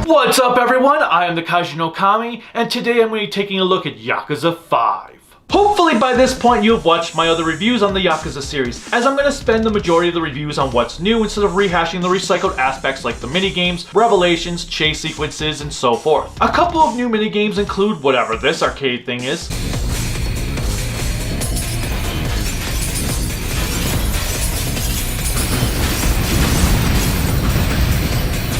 What's up everyone, I am the Kaiju no Kami, and today I'm going to be taking a look at Yakuza 5. Hopefully by this point you've watched my other reviews on the Yakuza series, as I'm going to spend the majority of the reviews on what's new instead of rehashing the recycled aspects like the minigames, revelations, chase sequences, and so forth. A couple of new minigames include whatever this arcade thing is,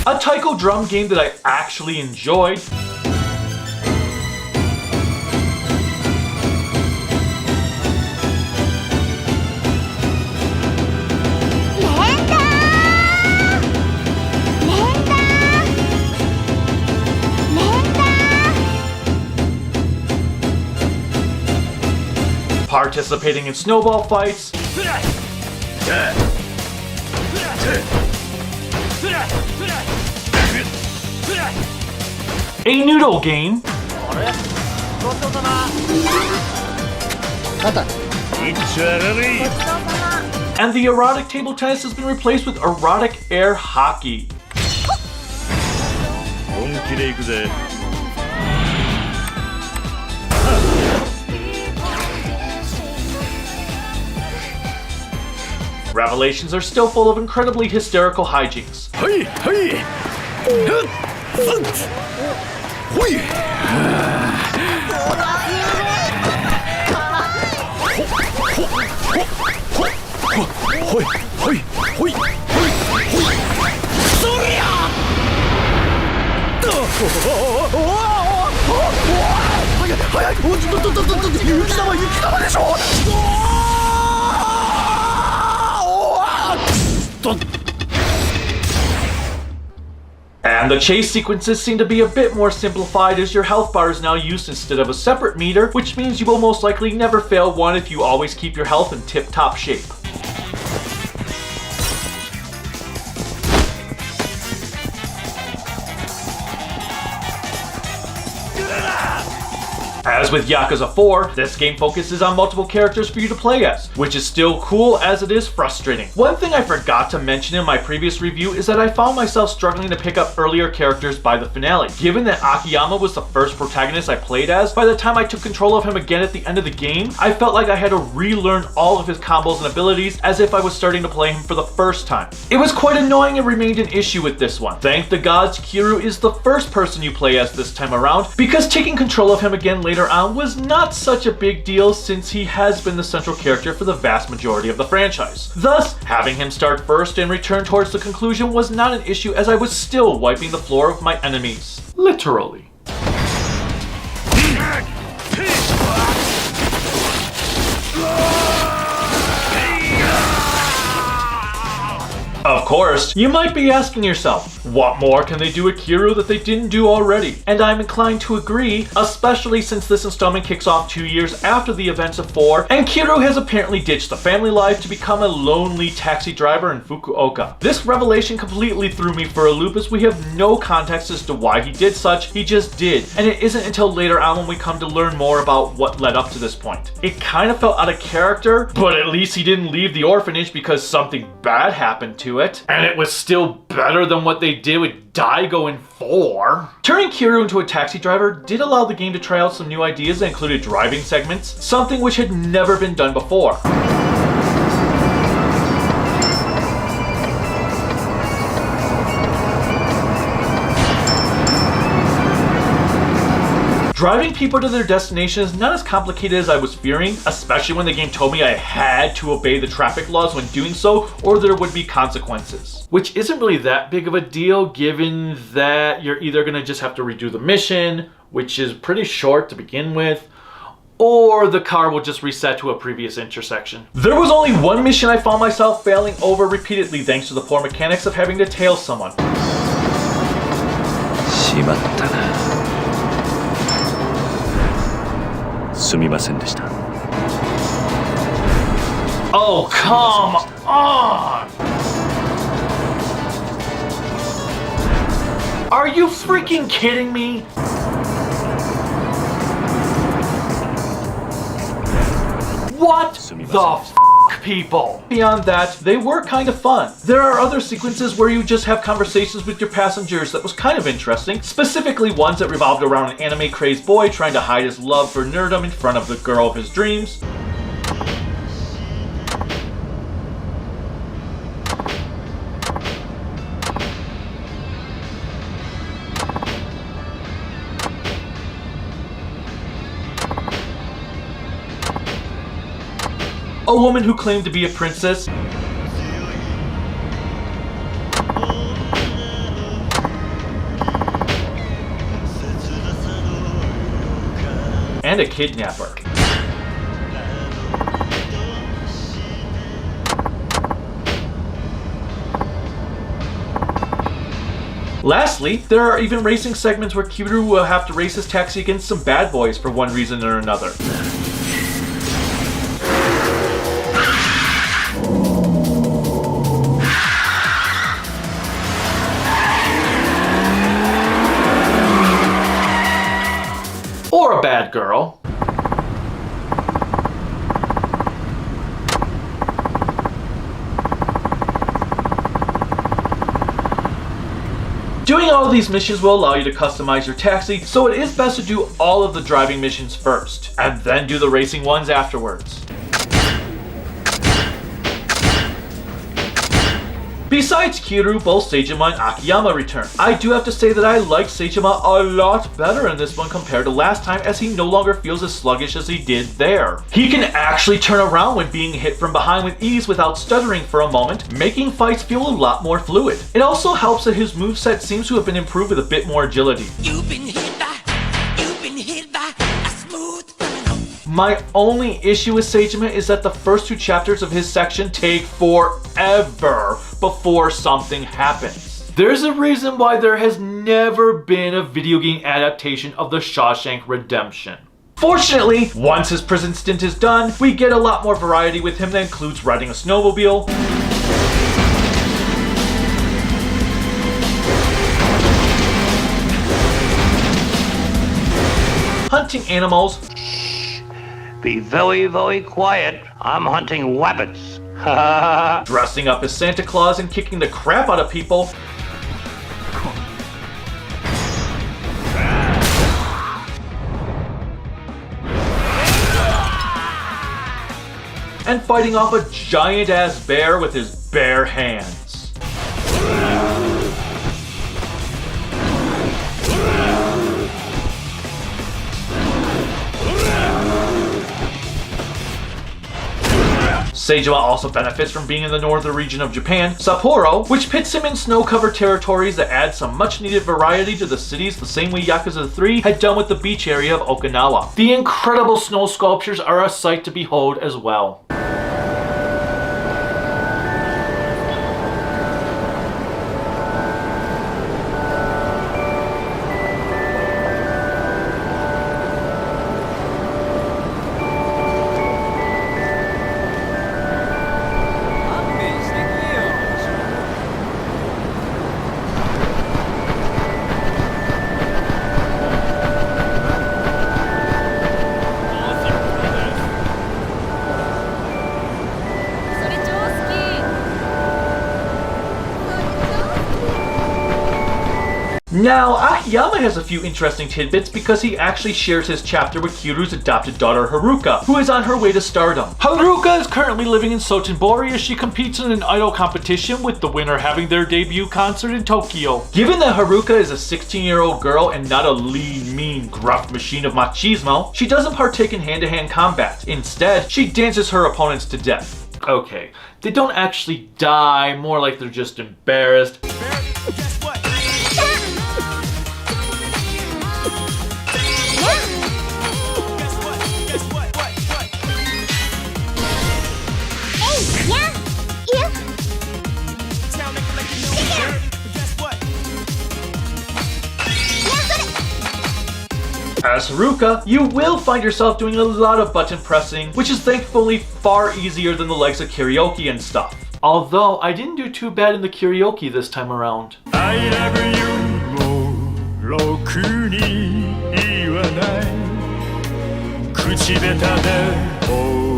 a taiko drum game that I actually enjoyed, participating in snowball fights, a noodle game, and the erotic table tennis has been replaced with erotic air hockey. Revelations are still full of incredibly hysterical hijinks. And the chase sequences seem to be a bit more simplified, as your health bar is now used instead of a separate meter, which means you will most likely never fail one if you always keep your health in tip-top shape. As with Yakuza 4, this game focuses on multiple characters for you to play as, which is still cool as it is frustrating. One thing I forgot to mention in my previous review is that I found myself struggling to pick up earlier characters by the finale. Given that Akiyama was the first protagonist I played as, by the time I took control of him again at the end of the game, I felt like I had to relearn all of his combos and abilities as if I was starting to play him for the first time. It was quite annoying and remained an issue with this one. Thank the gods, Kiryu is the first person you play as this time around, because taking control of him again later on was not such a big deal since he has been the central character for the vast majority of the franchise. Thus, having him start first and return towards the conclusion was not an issue, as I was still wiping the floor of my enemies. Literally. Of course, you might be asking yourself, what more can they do with Kiryu that they didn't do already? And I'm inclined to agree, especially since this installment kicks off 2 years after the events of 4, and Kiryu has apparently ditched the family life to become a lonely taxi driver in Fukuoka. This revelation completely threw me for a loop, as we have no context as to why he did such, he just did, and it isn't until later on when we come to learn more about what led up to this point. It kind of felt out of character, but at least he didn't leave the orphanage because something bad happened to it, and it was still better than what they did with Daigo in 4. Turning Kiryu into a taxi driver did allow the game to try out some new ideas that included driving segments, something which had never been done before. Driving people to their destination is not as complicated as I was fearing, especially when the game told me I had to obey the traffic laws when doing so, or there would be consequences. Which isn't really that big of a deal, given that you're either going to just have to redo the mission, which is pretty short to begin with, or the car will just reset to a previous intersection. There was only one mission I found myself failing over repeatedly thanks to the poor mechanics of having to tail someone. Oh, come on! Are you freaking kidding me? What the f***? fuck people. Beyond that, they were kind of fun. There are other sequences where you just have conversations with your passengers that was kind of interesting, specifically ones that revolved around an anime-crazed boy trying to hide his love for nerdom in front of the girl of his dreams. A woman who claimed to be a princess. And a kidnapper. Lastly, there are even racing segments where Kiryu will have to race his taxi against some bad boys for one reason or another. Or a bad girl. Doing all of these missions will allow you to customize your taxi, so it is best to do all of the driving missions first, and then do the racing ones afterwards. Besides Kiryu, both Seijima and Akiyama return. I do have to say that I like Seijima a lot better in this one compared to last time, as he no longer feels as sluggish as he did there. He can actually turn around when being hit from behind with ease without stuttering for a moment, making fights feel a lot more fluid. It also helps that his moveset seems to have been improved with a bit more agility. You've been hit by a smooth criminal. My only issue with Seijima is that the first two chapters of his section take forever before something happens. There's a reason why there has never been a video game adaptation of The Shawshank Redemption. Fortunately, once his prison stint is done, we get a lot more variety with him that includes riding a snowmobile, hunting animals. Shh. Be very, very quiet. I'm hunting rabbits. Dressing up as Santa Claus and kicking the crap out of people. And fighting off a giant-ass bear with his bare hands. Seijima also benefits from being in the northern region of Japan, Sapporo, which pits him in snow-covered territories that add some much-needed variety to the cities the same way Yakuza 3 had done with the beach area of Okinawa. The incredible snow sculptures are a sight to behold as well. Now, Akiyama has a few interesting tidbits because he actually shares his chapter with Kiryu's adopted daughter Haruka, who is on her way to stardom. Haruka is currently living in Sotenbori as she competes in an idol competition, with the winner having their debut concert in Tokyo. Given that Haruka is a 16-year-old girl and not a lean, mean, gruff machine of machismo, she doesn't partake in hand-to-hand combat. Instead, she dances her opponents to death. Okay, they don't actually die, more like they're just embarrassed. As Haruka, you will find yourself doing a lot of button pressing, which is thankfully far easier than the likes of karaoke and stuff. Although, I didn't do too bad in the karaoke this time around. I love you, ろくに言わない口下手でほ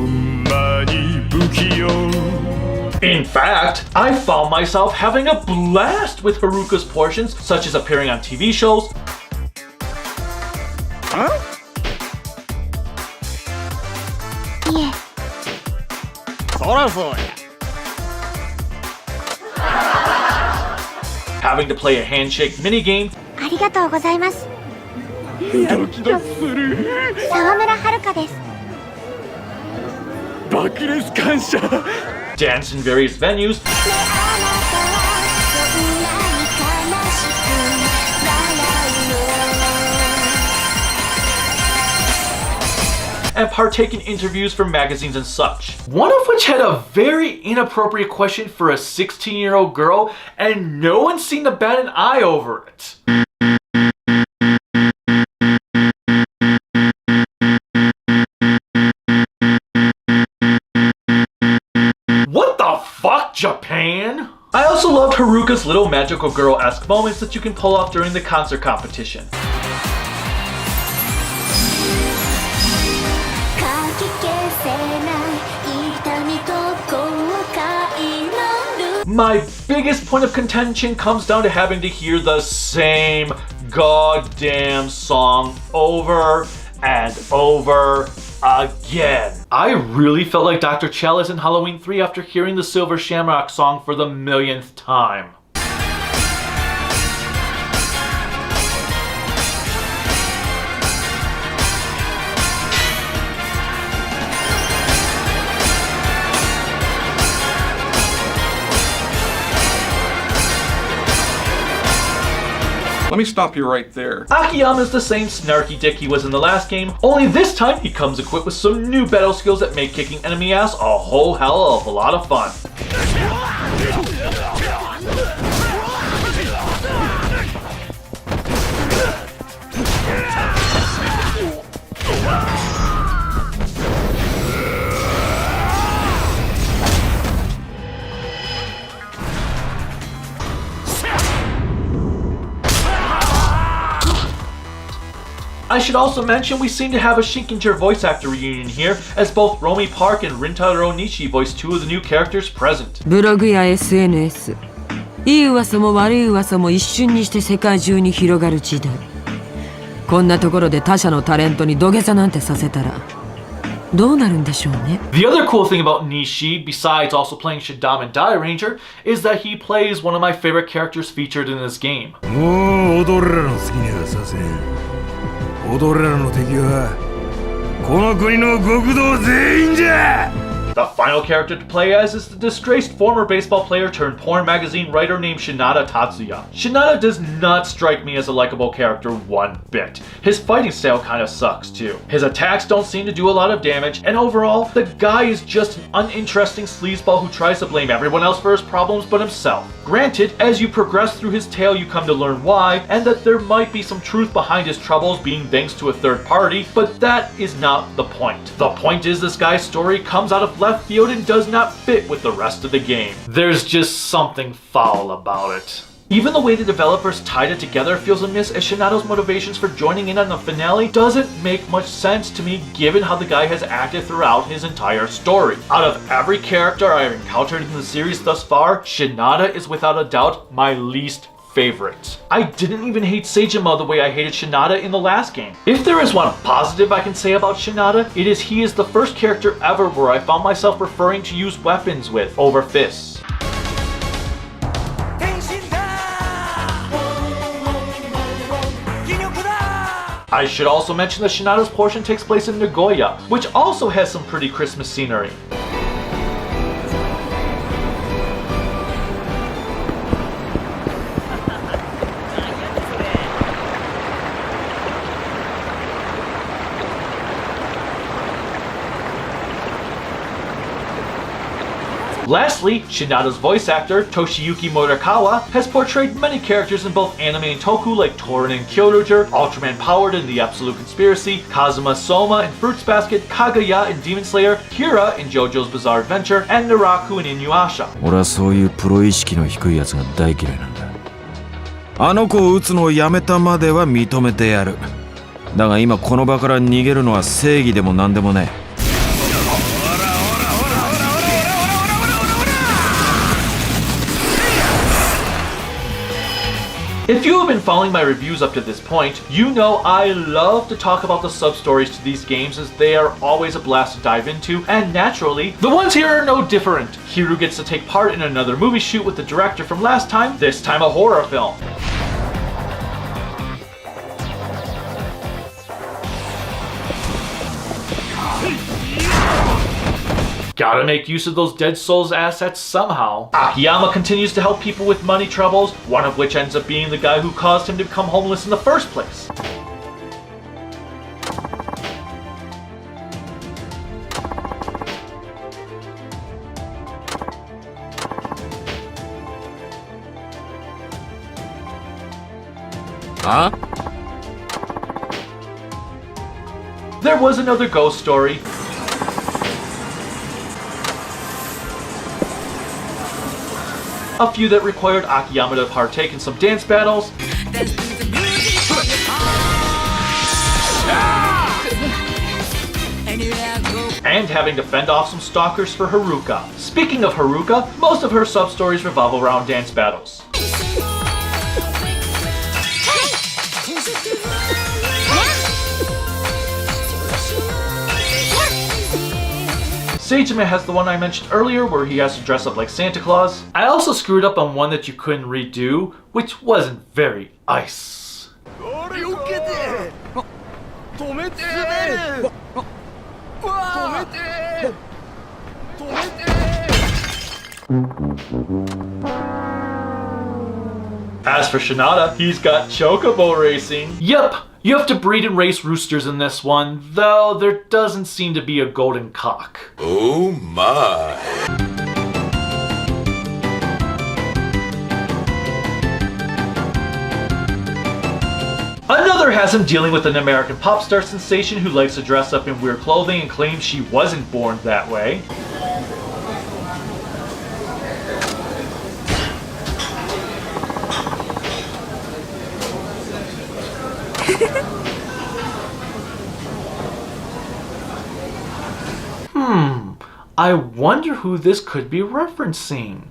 んまに In fact, I found myself having a blast with Haruka's portions, such as appearing on TV shows, having to play a handshake minigame, ありがとうございます。沢村遥です。 dance in various venues, and partake in interviews for magazines and such. One of which had a very inappropriate question for a 16-year-old girl, and no one seemed to bat an eye over it. What the fuck, Japan? I also loved Haruka's little magical girl-esque moments that you can pull off during the concert competition. My biggest point of contention comes down to having to hear the same goddamn song over and over again. I really felt like Dr. Chalice in Halloween 3 after hearing the Silver Shamrock song for the millionth time. Let me stop you right there. Akiyama's the same snarky dick he was in the last game, only this time he comes equipped with some new battle skills that make kicking enemy ass a whole hell of a lot of fun. I should also mention we seem to have a Shinkenger voice actor reunion here, as both Romy Park and Rintaro Nishi voice two of the new characters present. ブログや SNS、いい噂も悪い噂も一瞬にして世界中に広がる時代。こんなところで他社のタレントに土下座なんてさせたらどうなるんでしょうね。 The other cool thing about Nishi, besides also playing Shadaman Die Ranger, is that he plays one of my favorite characters featured in this game. もう踊れらの好きにはさせん。踊れらの敵はこの国の極道全員じゃ。 The final character to play as is the disgraced former baseball player turned porn magazine writer named Shinada Tatsuya. Shinada does not strike me as a likable character one bit. His fighting style kinda sucks too. His attacks don't seem to do a lot of damage, and overall, the guy is just an uninteresting sleazeball who tries to blame everyone else for his problems but himself. Granted, as you progress through his tale you come to learn why, and that there might be some truth behind his troubles being thanks to a third party, but that is not the point. The point is this guy's story comes out of left field and does not fit with the rest of the game. There's just something foul about it. Even the way the developers tied it together feels amiss, as Shinada's motivations for joining in on the finale doesn't make much sense to me given how the guy has acted throughout his entire story. Out of every character I've encountered in the series thus far, Shinada is without a doubt my least favorite. I didn't even hate Seijima the way I hated Shinada in the last game. If there is one positive I can say about Shinada, it is he is the first character ever where I found myself preferring to use weapons with over fists. I should also mention that Shinada's portion takes place in Nagoya, which also has some pretty Christmas scenery. Lastly, Shinada's voice actor, Toshiyuki Murakawa, has portrayed many characters in both anime and toku like Torin in Kyodoger, Ultraman Powered in The Absolute Conspiracy, Kazuma Soma in Fruits Basket, Kaguya in Demon Slayer, Kira in JoJo's Bizarre Adventure, and Naraku in Inuyasha. 俺はそういうプロ意識の低いやつが大嫌いなんだ。あの子を撃つのをやめたまでは認めてやる。だが今この場から逃げるのは正義でも何でもねえ。If you have been following my reviews up to this point, you know I love to talk about the sub-stories to these games as they are always a blast to dive into, and naturally, the ones here are no different. Hiru gets to take part in another movie shoot with the director from last time, this time a horror film. Gotta make use of those Dead Souls assets somehow. Akiyama continues to help people with money troubles, one of which ends up being the guy who caused him to become homeless in the first place. Huh? There was another ghost story. A few that required Akiyama to partake in some dance battles. And having to fend off some stalkers for Haruka. Speaking of Haruka, most of her sub-stories revolve around dance battles. Seijima has the one I mentioned earlier where he has to dress up like Santa Claus. I also screwed up on one that you couldn't redo, which wasn't very ice. As for Shinada, he's got chocobo racing. Yep, you have to breed and race roosters in this one, though there doesn't seem to be a golden cock. Oh my. Another has him dealing with an American pop star sensation who likes to dress up in weird clothing and claims she wasn't born that way. I wonder who this could be referencing.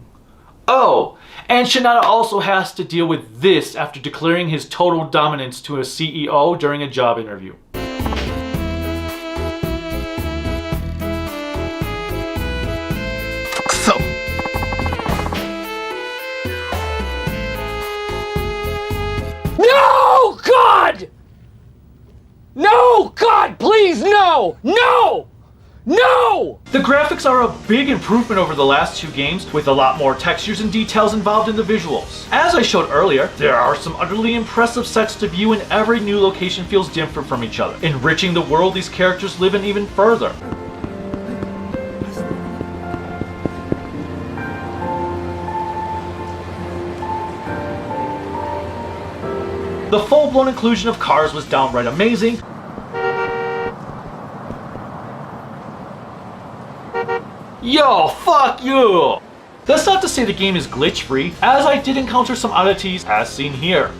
Oh, and Shinada also has to deal with this after declaring his total dominance to a CEO during a job interview. No, God! No, God, please, no! No! No! The graphics are a big improvement over the last two games, with a lot more textures and details involved in the visuals. As I showed earlier, there are some utterly impressive sets to view and every new location feels different from each other, enriching the world these characters live in even further. The full-blown inclusion of cars was downright amazing. Yo, fuck you! That's not to say the game is glitch-free, as I did encounter some oddities as seen here.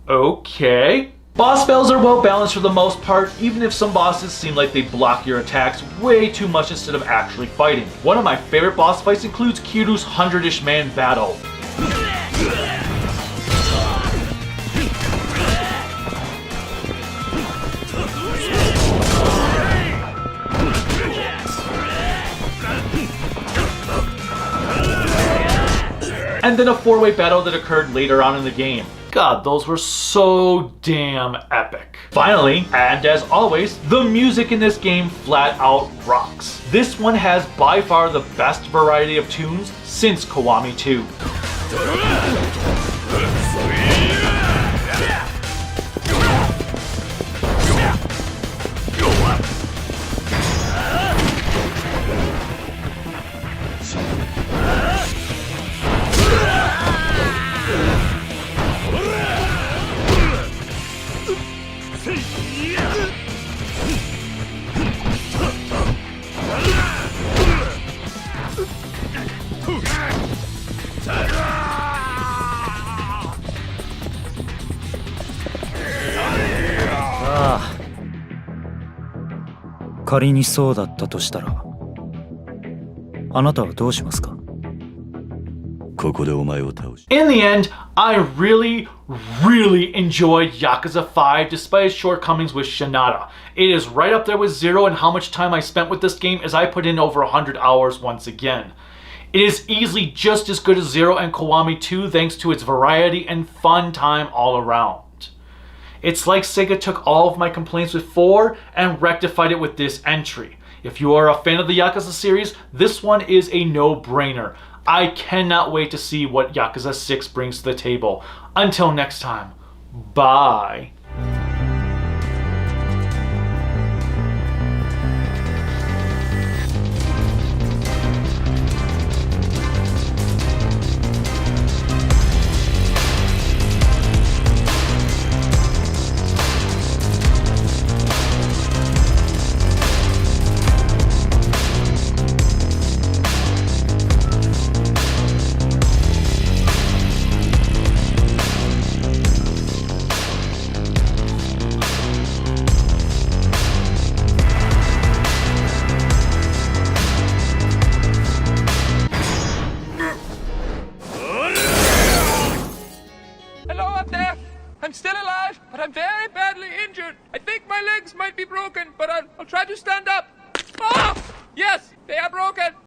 Okay. Boss battles are well balanced for the most part, even if some bosses seem like they block your attacks way too much instead of actually fighting. One of my favorite boss fights includes Kiryu's 100-ish man battle. And then a 4-way battle that occurred later on in the game. God, those were so damn epic. Finally, and as always, the music in this game flat out rocks. This one has by far the best variety of tunes since Kiwami 2. 仮にそうだったとしたら、あなたはどうしますか？ここでお前を倒し。 In the end, I really enjoyed Yakuza 5 despite its shortcomings with Shinada. It is right up there with Zero in how much time I spent with this game, as I put in over 100 hours once again. It is easily just as good as Zero and Kiwami 2 thanks to its variety and fun time all around. It's like Sega took all of my complaints with 4 and rectified it with this entry. If you are a fan of the Yakuza series, this one is a no-brainer. I cannot wait to see what Yakuza 6 brings to the table. Until next time, bye. I'm still alive, but I'm very badly injured. I think my legs might be broken, but I'll try to stand up. Oh! Yes, they are broken.